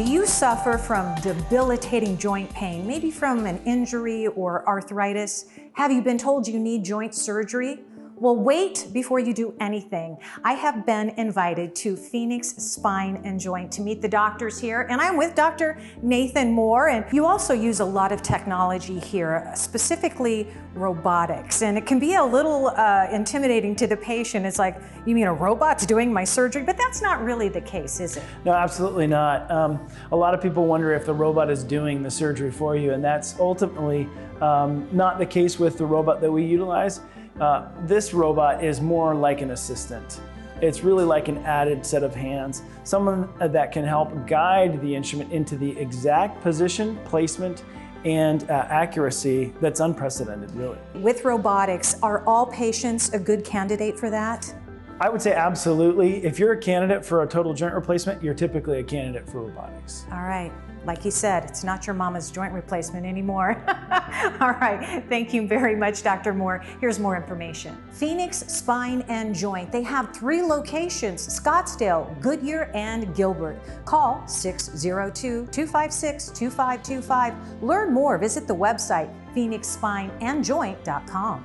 Do you suffer from debilitating joint pain, maybe from an injury or arthritis? Have you been told you need joint surgery? Well, wait before you do anything. I have been invited to Phoenix Spine and Joint to meet the doctors here, and I'm with Dr. Nathan Moore, and you also use a lot of technology here, specifically robotics, and it can be a little intimidating to the patient. It's like, you mean a robot's doing my surgery? But that's not really the case, is it? No, absolutely not. A lot of people wonder if the robot is doing the surgery for you, and that's ultimately not the case with the robot that we utilize. This robot is more like an assistant. It's really like an added set of hands, someone that can help guide the instrument into the exact position, placement, and accuracy that's unprecedented, really. With robotics, are all patients a good candidate for that? I would say absolutely. If you're a candidate for a total joint replacement, you're typically a candidate for robotics. All right. Like you said, it's not your mama's joint replacement anymore. All right. Thank you very much, Dr. Moore. Here's more information. Phoenix Spine and Joint. They have 3 locations: Scottsdale, Goodyear, and Gilbert. Call 602-256-2525. Learn more. Visit the website phoenixspineandjoint.com.